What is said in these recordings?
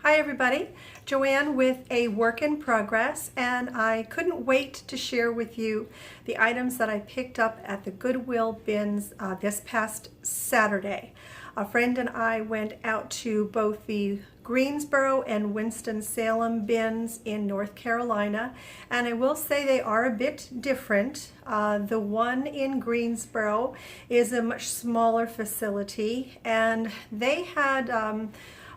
Hi everybody, Joanne with a work in progress, and I couldn't wait to share with you the items that I picked up at the Goodwill bins this past Saturday. A friend and I went out to both the Greensboro and Winston-Salem bins in North Carolina, and I will say they are a bit different. The one in Greensboro is a much smaller facility, and they had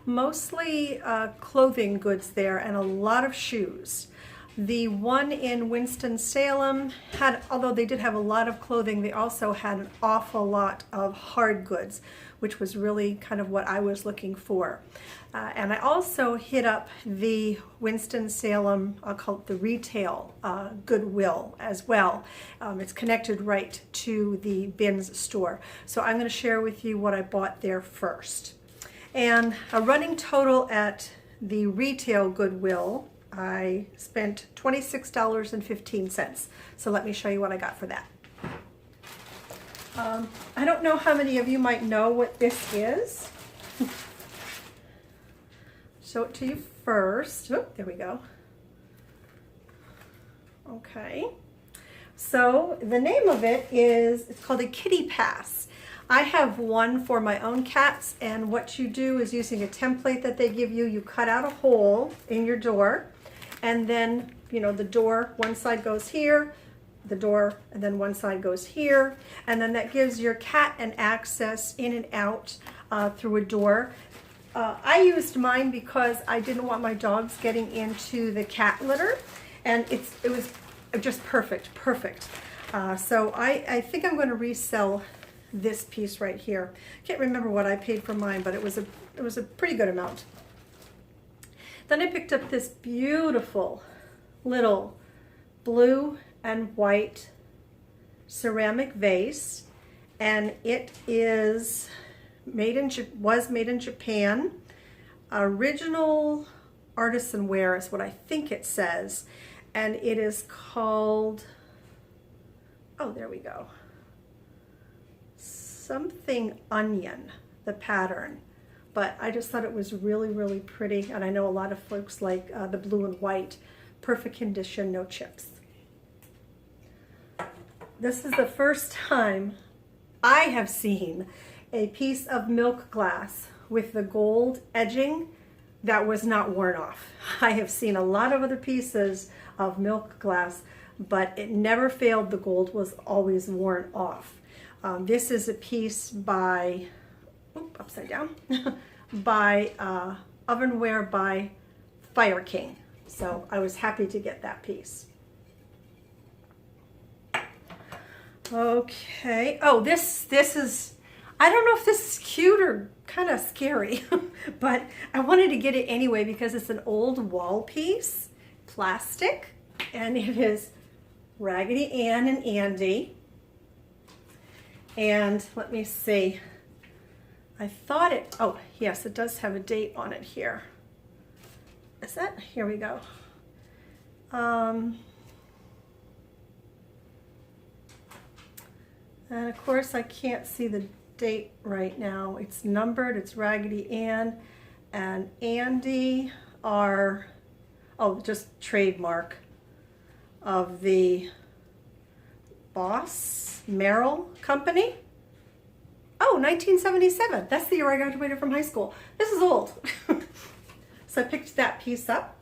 mostly clothing goods there and a lot of shoes. The one in Winston-Salem had, although they did have a lot of clothing, they also had an awful lot of hard goods, which was really kind of what I was looking for. And I also hit up the Winston-Salem, I'll call it the retail Goodwill as well. It's connected right to the bins store. So I'm going to share with you what I bought there first. And a running total at the retail Goodwill, I spent $26.15. So let me show you what I got for that. I don't know how many of you might know what this is. Show it to you first. Oh, there we go. Okay. So the name of it is, it's called a kitty pass. I have one for my own cats, and what you do is, using a template that they give you, you cut out a hole in your door, and then, you know, the door, one side goes here, the door, and then one side goes here, and then that gives your cat an access in and out through a door. I used mine because I didn't want my dogs getting into the cat litter, and it was just perfect. So I think I'm going to resell this piece right here. Can't remember what I paid for mine, but it was a pretty good amount. Then I picked up this beautiful little blue and white ceramic vase, and it is was made in Japan. Original artisan ware is what I think it says, and it is called, oh, there we go, something onion, the pattern. But I just thought it was really pretty, and I know a lot of folks like the blue and white. Perfect condition, no chips. This is the first time I have seen a piece of milk glass with the gold edging that was not worn off. I have seen a lot of other pieces of milk glass, but it never failed. The gold was always worn off. This is a piece by, upside down, by Ovenware by Fire King. So I was happy to get that piece. Okay. Oh, this is, I don't know if this is cute or kind of scary, but I wanted to get it anyway because it's an old wall piece, plastic, and it is Raggedy Ann and Andy. And let me see, I thought it, oh yes, it does have a date on it here. Is that, here we go. And of course I can't see the date right now. It's numbered, it's Raggedy Ann and Andy are, oh, just trademark of the Boss Merrill Company. Oh, 1977. That's the year I graduated from high school. This is old. So I picked that piece up.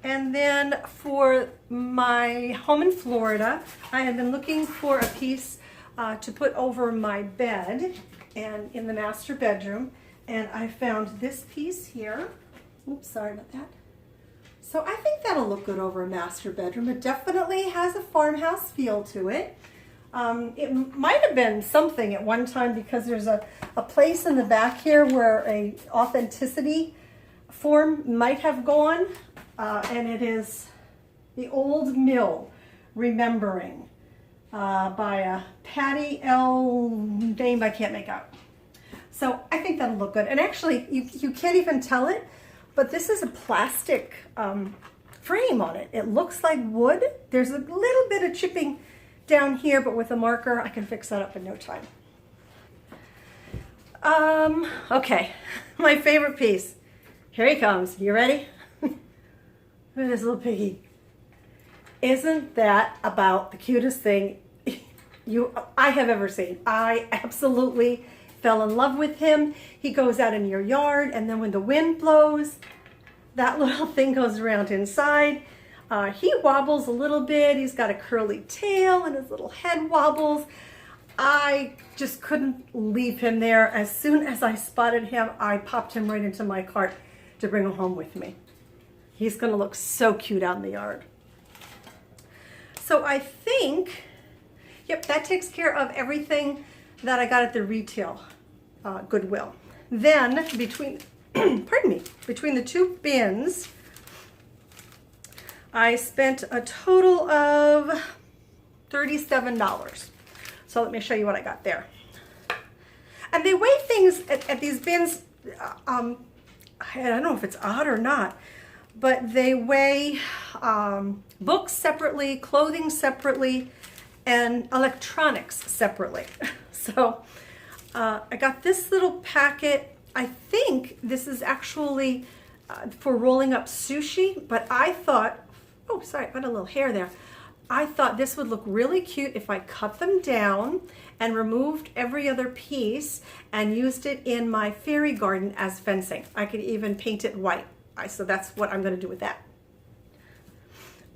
And then for my home in Florida, I had been looking for a piece to put over my bed and in the master bedroom, and I found this piece here. Oops, sorry about that. So I think that'll look good over a master bedroom. It definitely has a farmhouse feel to it. It might have been something at one time because there's a place in the back here where a authenticity form might have gone, and it is The Old Mill Remembering by a Patty L. name I can't make out. So I think that'll look good. And actually, you can't even tell it, but this is a plastic frame on it. It looks like wood. There's a little bit of chipping down here, but with a marker, I can fix that up in no time. Okay, my favorite piece. Here he comes. You ready? Look at this little piggy. Isn't that about the cutest thing I have ever seen? I absolutely fell in love with him. He goes out in your yard, and then when the wind blows, that little thing goes around inside. He wobbles a little bit. He's got a curly tail, and his little head wobbles. I just couldn't leave him there. As soon as I spotted him, I popped him right into my cart to bring him home with me. He's going to look so cute out in the yard. So I think, yep, that takes care of everything that I got at the retail Goodwill. Then between, pardon me, between the two bins, I spent a total of $37. So let me show you what I got there. And they weigh things at these bins, I don't know if it's odd or not, but they weigh books separately, clothing separately, and electronics separately. So I got this little packet. I think this is actually for rolling up sushi, but I thought, oh, sorry, I got a little hair there. I thought this would look really cute if I cut them down and removed every other piece and used it in my fairy garden as fencing. I could even paint it white. So that's what I'm going to do with that.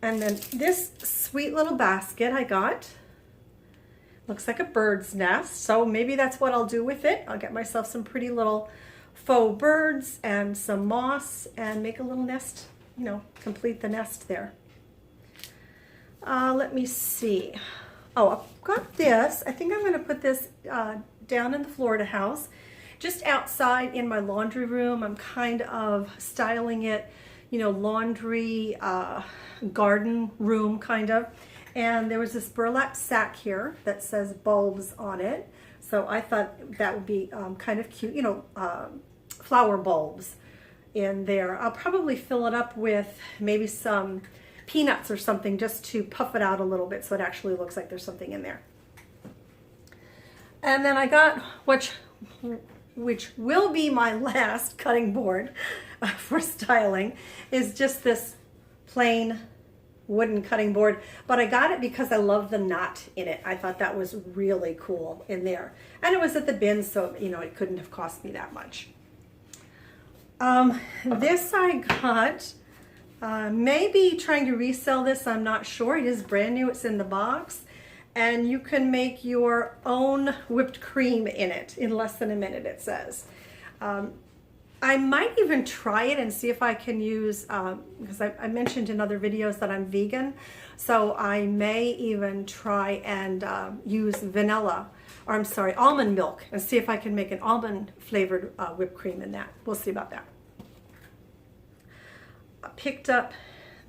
And then this sweet little basket I got. Looks like a bird's nest, so maybe that's what I'll do with it. I'll get myself some pretty little faux birds and some moss and make a little nest, you know, complete the nest there. Let me see. Oh, I've got this. I think I'm going to put this down in the Florida house. Just outside in my laundry room. I'm kind of styling it, you know, laundry garden room kind of. And there was this burlap sack here that says bulbs on it. So I thought that would be kind of cute, you know, flower bulbs in there. I'll probably fill it up with maybe some peanuts or something just to puff it out a little bit so it actually looks like there's something in there. And then I got which will be my last cutting board for styling, is just this plain wooden cutting board, but I got it because I love the knot in it. I thought that was really cool in there, and it was at the bin, so you know it couldn't have cost me that much. This I got, maybe trying to resell this, I'm not sure. It is brand new, it's in the box, and you can make your own whipped cream in it in less than a minute, it says. I might even try it and see if I can use, because I mentioned in other videos that I'm vegan, so I may even try and use vanilla, or I'm sorry, almond milk, and see if I can make an almond flavored whipped cream in that. We'll see about that. I picked up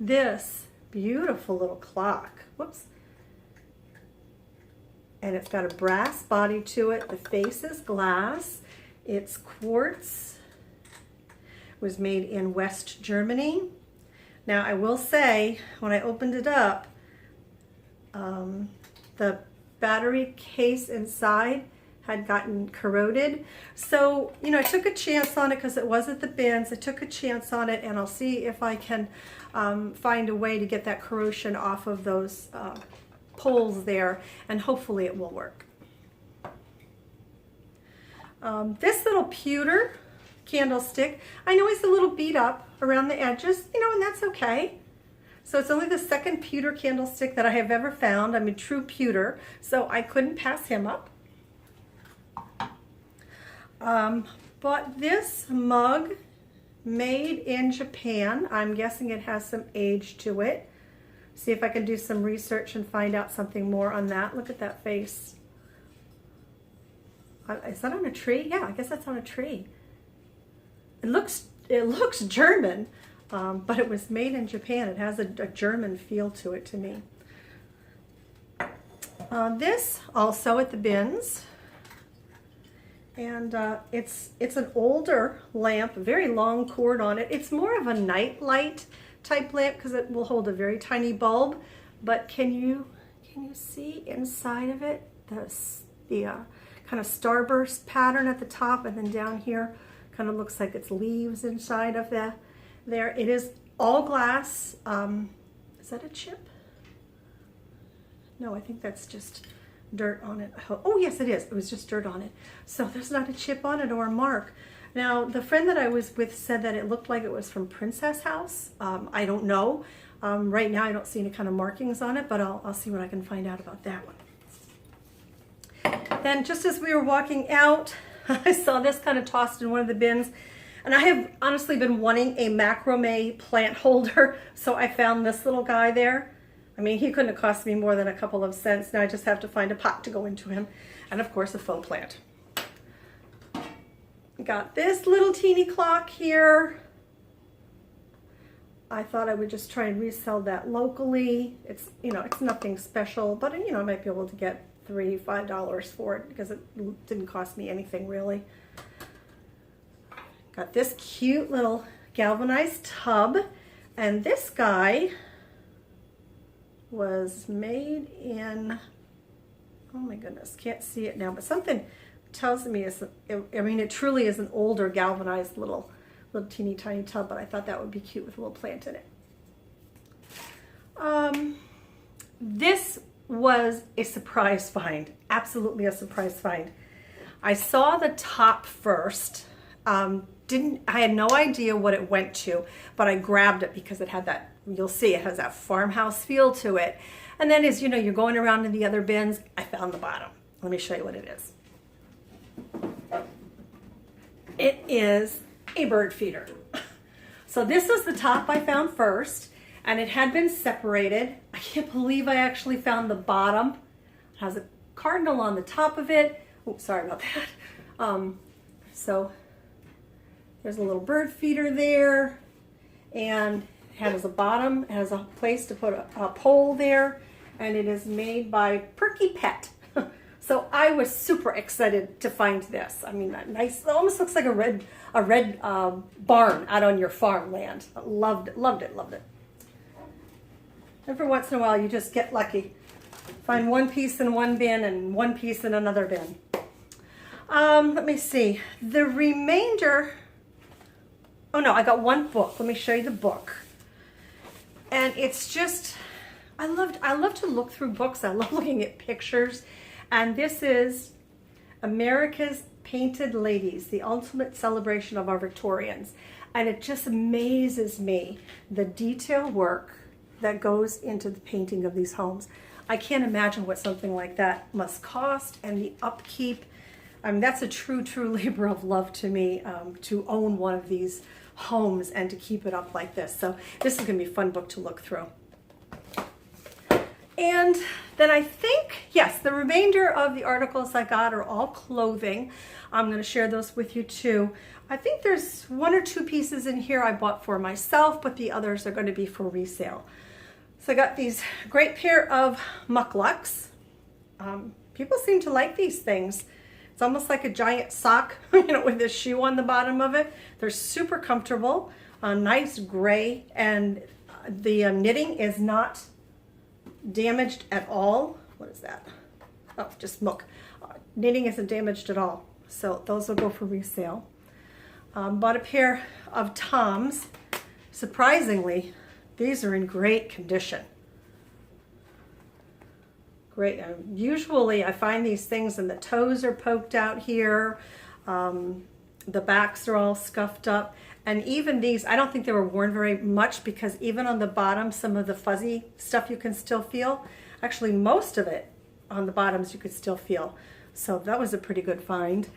this beautiful little clock. Whoops. And it's got a brass body to it. The face is glass. It's quartz. It was made in West Germany. Now I will say, when I opened it up, the battery case inside had gotten corroded. So, you know, I took a chance on it because it was at the bins. I took a chance on it, and I'll see if I can find a way to get that corrosion off of those poles there, and hopefully it will work. This little pewter candlestick, I know it's a little beat up around the edges, you know, and that's okay. So it's only the second pewter candlestick that I have ever found. I'm a true pewter, so I couldn't pass him up. Bought this mug made in Japan. I'm guessing it has some age to it. See if I can do some research and find out something more on that. Look at that face. Is that on a tree? Yeah, I guess that's on a tree. It looks German, but it was made in Japan. It has a German feel to it to me. This also at the bins. And it's an older lamp, very long cord on it. It's more of a night light type lamp because it will hold a very tiny bulb. But can you see inside of it the kind of starburst pattern at the top, and then down here kind of looks like it's leaves inside of there. It is all glass. Is that a chip? No, I think that's just dirt on it. Oh yes, it is. It was just dirt on it. So there's not a chip on it or a mark. Now, the friend that I was with said that it looked like it was from Princess House. I don't know. Right now I don't see any kind of markings on it, but I'll see what I can find out about that one. Then just as we were walking out, I saw this kind of tossed in one of the bins. And I have honestly been wanting a macrame plant holder, so I found this little guy there. I mean, he couldn't have cost me more than a couple of cents. Now I just have to find a pot to go into him. And of course, a faux plant. Got this little teeny clock here. I thought I would just try and resell that locally. It's, you know, it's nothing special, but you know, I might be able to get $3, $5 for it because it didn't cost me anything really. Got this cute little galvanized tub, and this guy was made in, oh my goodness, can't see it now, but something tells me I mean, it truly is an older galvanized little teeny tiny tub, but I thought that would be cute with a little plant in it. This was a surprise find, absolutely a surprise find. I saw the top first. I had no idea what it went to, but I grabbed it because it had that, you'll see it has that farmhouse feel to it. And then as you know, you're going around in the other bins, I found the bottom. Let me show you what it is. It is a bird feeder. So this is the top I found first, and it had been separated. I can't believe I actually found the bottom. It has a cardinal on the top of it. Oh, sorry about that. So there's a little bird feeder there, and it has a bottom, it has a place to put a pole there, and it is made by Perky Pet. So I was super excited to find this. I mean, that nice, it almost looks like a red barn out on your farmland. Loved it. Every once in a while, you just get lucky. Find one piece in one bin and one piece in another bin. Let me see. The remainder, oh no, I got one book. Let me show you the book. And it's just, I love to look through books. I love looking at pictures. And this is America's Painted Ladies, the ultimate celebration of our Victorians. And it just amazes me, the detail work that goes into the painting of these homes. I can't imagine what something like that must cost, and the upkeep. I mean, that's a true labor of love to me, to own one of these homes and to keep it up like this. So this is going to be a fun book to look through. And then I think, yes, the remainder of the articles I got are all clothing. I'm going to share those with you too. I think there's one or two pieces in here I bought for myself, but the others are going to be for resale. So I got these great pair of mucklucks. People seem to like these things. It's almost like a giant sock, you know, with this shoe on the bottom of it. They're super comfortable, nice gray, and the knitting is not damaged at all. What is that? Oh, just muck. Knitting isn't damaged at all. So those will go for resale. Bought a pair of Toms. Surprisingly, these are in great condition. Great. Usually I find these things and the toes are poked out here. The backs are all scuffed up. And even these, I don't think they were worn very much, because even on the bottom, some of the fuzzy stuff you can still feel. Actually, most of it on the bottoms you could still feel. So that was a pretty good find.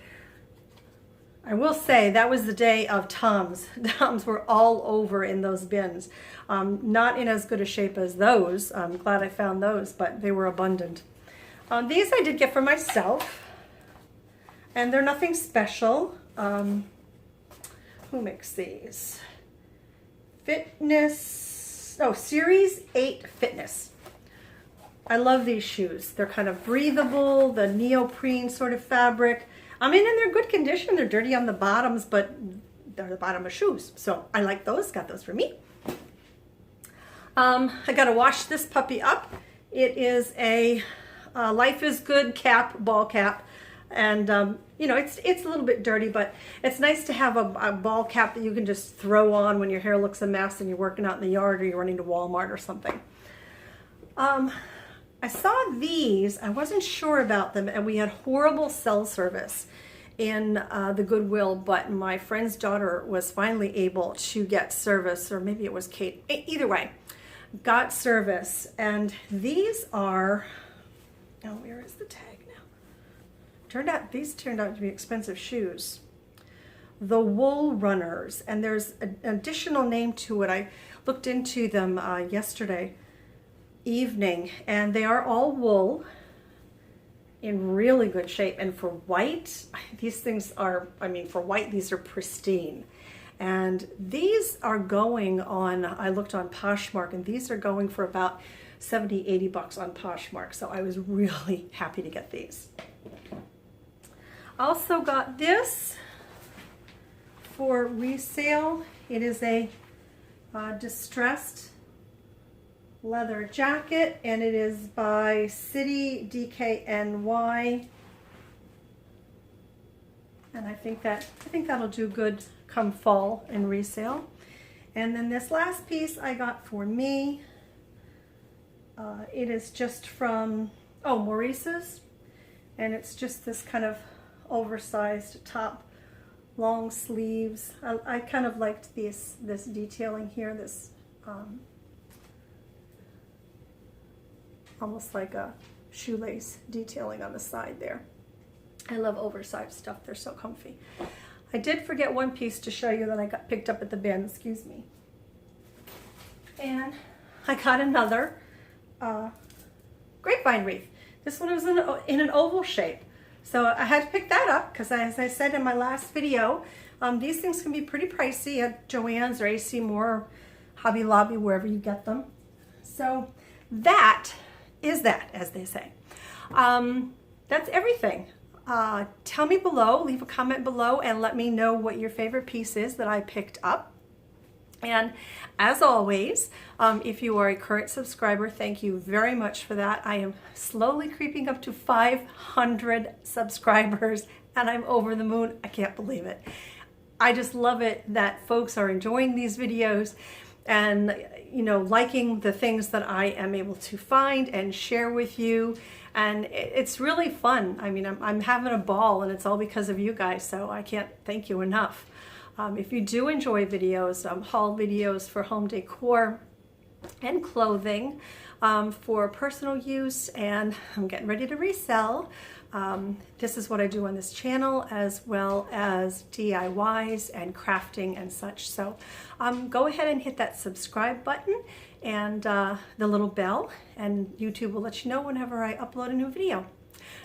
I will say that was the day of Toms. Toms were all over in those bins. Not in as good a shape as those. I'm glad I found those, but they were abundant. These I did get for myself, and they're nothing special. Who makes these? Fitness, oh, Series 8 Fitness. I love these shoes. They're kind of breathable, the neoprene sort of fabric. I mean, and they're good condition. They're dirty on the bottoms, but they're the bottom of shoes. So I like those, got those for me. I gotta wash this puppy up. It is a Life is Good cap, ball cap. And you know, it's a little bit dirty, but it's nice to have a ball cap that you can just throw on when your hair looks a mess and you're working out in the yard or you're running to Walmart or something. I saw these, I wasn't sure about them, and we had horrible cell service in the Goodwill, but my friend's daughter was finally able to get service, or maybe it was Kate, either way, got service. And these are, oh, where is the tag now? These turned out to be expensive shoes. The Wool Runners, and there's an additional name to it. I looked into them yesterday evening, and they are all wool in really good shape. And for white, these things are, I mean, for white, these are pristine. And these are going on, I looked on Poshmark, and these are going for about 70, 80 bucks on Poshmark. So I was really happy to get these. Also got this for resale. It is a distressed leather jacket, and it is by City DKNY, and I think that'll do good come fall and resale. And then this last piece I got for me. It is just from Maurice's, and it's just this kind of oversized top, long sleeves. I kind of liked this detailing here, this almost like a shoelace detailing on the side there. I love oversized stuff, they're so comfy. I did forget one piece to show you that I got picked up at the bin, excuse me. And I got another grapevine wreath. This one was in an oval shape. So I had to pick that up because, as I said in my last video, these things can be pretty pricey at Joann's or AC Moore or Hobby Lobby, wherever you get them. So that is that, as they say. That's everything. Tell me below, leave a comment below, and let me know what your favorite piece is that I picked up. And as always, if you are a current subscriber, thank you very much for that. I am slowly creeping up to 500 subscribers, and I'm over the moon. I can't believe it. I just love it that folks are enjoying these videos and, you know, liking the things that I am able to find and share with you. And it's really fun. I mean, I'm having a ball, and it's all because of you guys, so I can't thank you enough. If you do enjoy videos, haul videos for home decor and clothing for personal use, and I'm getting ready to resell. This is what I do on this channel, as well as DIYs and crafting and such. So go ahead and hit that subscribe button and the little bell, and YouTube will let you know whenever I upload a new video.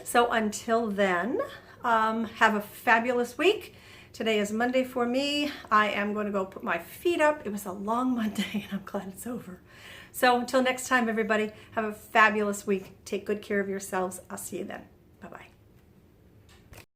So until then, have a fabulous week. Today is Monday for me. I am going to go put my feet up. It was a long Monday, and I'm glad it's over. So until next time, everybody, have a fabulous week. Take good care of yourselves. I'll see you then. Bye-bye.